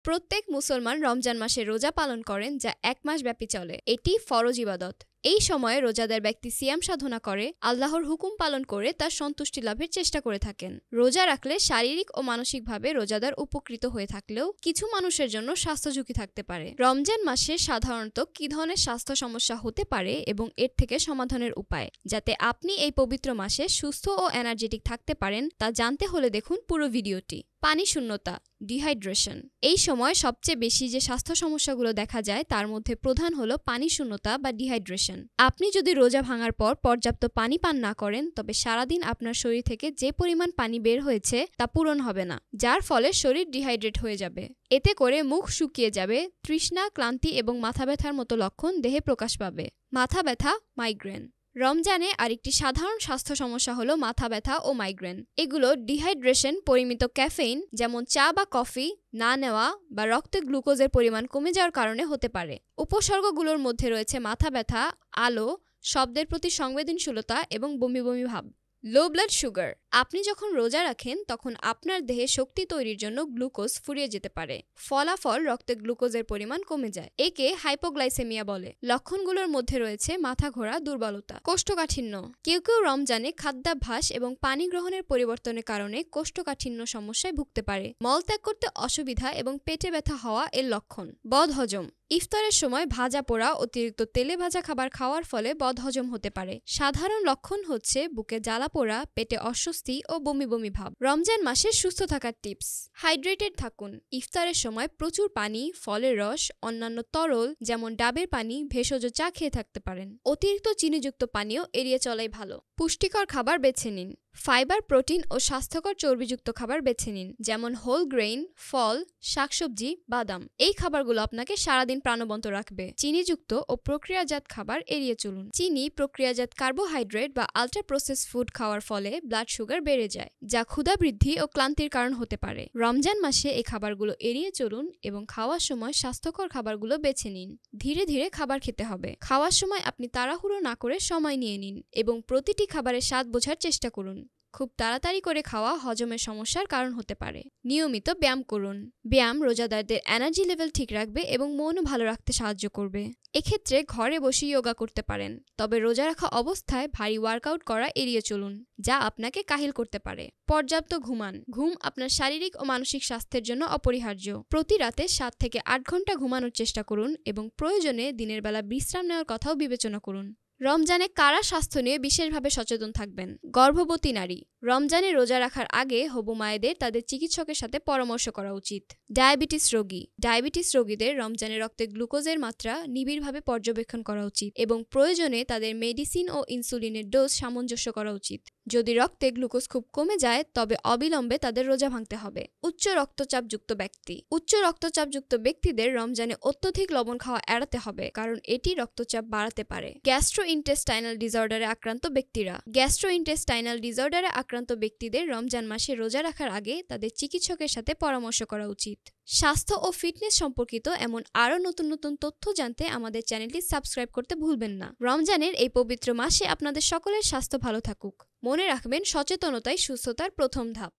প্রত্যেক মুসলমান রমজান মাসে রোজা পালন করেন, যা ১ মাস ব্যাপী চলে। এটি ফরজ ইবাদত। এই সময়ে রোজাদার ব্যক্তি সিয়াম সাধনা করে, আল্লাহর হুকুম পালন করে তার সন্তুষ্টি লাভের চেষ্টা করে থাকেন। রোজা রাখলে শারীরিক ও মানসিকভাবে রোজাদার উপকৃত হয়ে থাকলেও কিছু মানুষের জন্য স্বাস্থ্য ঝুঁকি থাকতে পারে। রমজান মাসে সাধারণত কী ধরনের স্বাস্থ্য সমস্যা হতে পারে এবং এর থেকে সমাধানের উপায়, যাতে আপনি এই পবিত্র মাসে সুস্থ ও এনার্জেটিক থাকতে পারেন, তা জানতে হলে দেখুন পুরো ভিডিওটি। পানি শূন্যতা, ডিহাইড্রেশন। এই সময় সবচেয়ে বেশি যে স্বাস্থ্য সমস্যাগুলো দেখা যায় তার মধ্যে প্রধান হলো পানি শূন্যতা বা ডিহাইড্রেশন। আপনি যদি রোজা ভাঙার পর পর্যাপ্ত পানি পান না করেন, তবে সারাদিন আপনার শরীর থেকে যে পরিমাণ পানি বের হয়েছে তা পূরণ হবে না, যার ফলে শরীর ডিহাইড্রেট হয়ে যাবে। এতে করে মুখ শুকিয়ে যাবে, তৃষ্ণা, ক্লান্তি এবং মাথা ব্যথার মতো লক্ষণ দেহে প্রকাশ পাবে। মাথা ব্যথা, মাইগ্রেন। রমজানে আরেকটি সাধারণ স্বাস্থ্য সমস্যা হলো মাথা ব্যথা ও মাইগ্রেন। এগুলো ডিহাইড্রেশন, পরিমিত ক্যাফেইন যেমন চা বা কফি না নেওয়া বা রক্তে গ্লুকোজের পরিমাণ কমে যাওয়ার কারণে হতে পারে। উপসর্গগুলোর মধ্যে রয়েছে মাথা ব্যথা, আলো, শব্দের প্রতি সংবেদনশীলতা এবং বমি বমি ভাব। Low blood sugar. আপনি যখন রোজা রাখেন তখন আপনার দেহে শক্তি তৈরির জন্য গ্লুকোজ ফুরিয়ে যেতে পারে। ফলাফল রক্তে গ্লুকোজের পরিমাণ কমে যায়। একে হাইপোগ্লাইসেমিয়া বলে। লক্ষণগুলোর মধ্যে রয়েছে মাথা ঘোরা, দুর্বলতা, কোষ্ঠকাঠিন্য। কেউ কেউ রমজানে খাদ্যাভ্যাস এবং পানি গ্রহণের পরিবর্তনের কারণে কোষ্ঠকাঠিন্য সমস্যায় ভুগতে পারে। মলত্যাগ করতে অসুবিধা এবং পেটে ব্যথা হওয়া এর লক্ষণ। বদহজম। ইফতারের সময় ভাজা পোড়া, অতিরিক্ত তেলে ভাজা খাবার খাওয়ার ফলে বদহজম হতে পারে। সাধারণ লক্ষণ হচ্ছে বুকে জ্বালা পোড়া, পেটে অস্বস্তি ও বমি বমি ভাব। রমজান মাসে সুস্থ থাকার টিপস। হাইড্রেটেড থাকুন। ইফতারের সময় প্রচুর পানি, ফলের রস, অন্যান্য তরল যেমন ডাবের পানি, ভেষজ চা খেয়ে থাকতে পারেন। অতিরিক্ত চিনিযুক্ত পানীয় এড়িয়ে চলাই ভালো। পুষ্টিকর খাবার বেছে নিন। ফাইবার, প্রোটিন ও স্বাস্থ্যকর চর্বিযুক্ত খাবার বেছে নিন, যেমন হোল গ্রেইন, ফল, শাকসবজি, বাদাম। এই খাবারগুলো আপনাকে সারাদিন প্রাণবন্ত রাখবে। চিনিযুক্ত ও প্রক্রিয়াজাত খাবার এড়িয়ে চলুন। চিনি, প্রক্রিয়াজাত কার্বোহাইড্রেট বা আলট্রা প্রসেস ফুড খাওয়ার ফলে ব্লাড সুগার বেড়ে যায়, যা ক্ষুধা বৃদ্ধি ও ক্লান্তির কারণ হতে পারে। রমজান মাসে এই খাবারগুলো এড়িয়ে চলুন এবং খাওয়ার সময় স্বাস্থ্যকর খাবারগুলো বেছে নিন। ধীরে ধীরে খাবার খেতে হবে। খাওয়ার সময় আপনি তাড়াহুড়ো না করে সময় নিয়ে নিন এবং প্রতিটি খাবারের স্বাদ বোঝার চেষ্টা করুন। খুব তাড়াতাড়ি করে খাওয়া হজমের সমস্যার কারণ হতে পারে। নিয়মিত ব্যায়াম করুন। ব্যায়াম রোজাদারদের এনার্জি লেভেল ঠিক রাখবে এবং মনও ভালো রাখতে সাহায্য করবে। এক্ষেত্রে ঘরে বসে যোগা করতে পারেন, তবে রোজা রাখা অবস্থায় ভারী ওয়ার্কআউট করা এড়িয়ে চলুন, যা আপনাকে কাহিল করতে পারে। পর্যাপ্ত ঘুমান। ঘুম আপনার শারীরিক ও মানসিক স্বাস্থ্যের জন্য অপরিহার্য। প্রতি রাতে 7 থেকে 8 ঘন্টা ঘুমানোর চেষ্টা করুন এবং প্রয়োজনে দিনের বেলা বিশ্রাম নেওয়ার কথাও বিবেচনা করুন। রমজানে কারা স্বাস্থ্য নিয়ে বিশেষভাবে সচেতন থাকবেন? গর্ভবতী নারী। রমজানে রোজা রাখার আগে হবু মায়েদের তাদের চিকিৎসকের সাথে পরামর্শ করা উচিত। ডায়াবেটিস রোগী। ডায়াবেটিস রোগীদের রমজানে রক্তে গ্লুকোজের মাত্রা নিবিড়ভাবে পর্যবেক্ষণ করা উচিত এবং প্রয়োজনে তাদের মেডিসিন ও ইনসুলিনের ডোজ সামঞ্জস্য করা উচিত। যদি রক্তে গ্লুকোজ খুব কমে যায় তবে অবিলম্বে তাদের রোজা ভাঙতে হবে। উচ্চ রক্তচাপযুক্ত ব্যক্তি। উচ্চ রক্তচাপযুক্ত ব্যক্তিদের রমজানে অত্যধিক লবণ খাওয়া এড়াতে হবে, কারণ এটি রক্তচাপ বাড়াতে পারে। গ্যাস্ট্রোইন্টেস্টাইনাল ডিসঅর্ডারে আক্রান্ত ব্যক্তিরা। গ্যাস্ট্রোইন্টেস্টাইনাল ডিসঅর্ডারে আক্রান্ত ব্যক্তিদের রমজান মাসে রোজা রাখার আগে তাদের চিকিৎসকের সাথে পরামর্শ করা উচিত। স্বাস্থ্য ও ফিটনেস সম্পর্কিত এমন আরও নতুন নতুন তথ্য জানতে আমাদের চ্যানেলটি সাবস্ক্রাইব করতে ভুলবেন না। রমজানের এই পবিত্র মাসে আপনাদের সকলের স্বাস্থ্য ভালো থাকুক। মনে রাখবেন, সচেতনতাই সুস্থতার প্রথম ধাপ।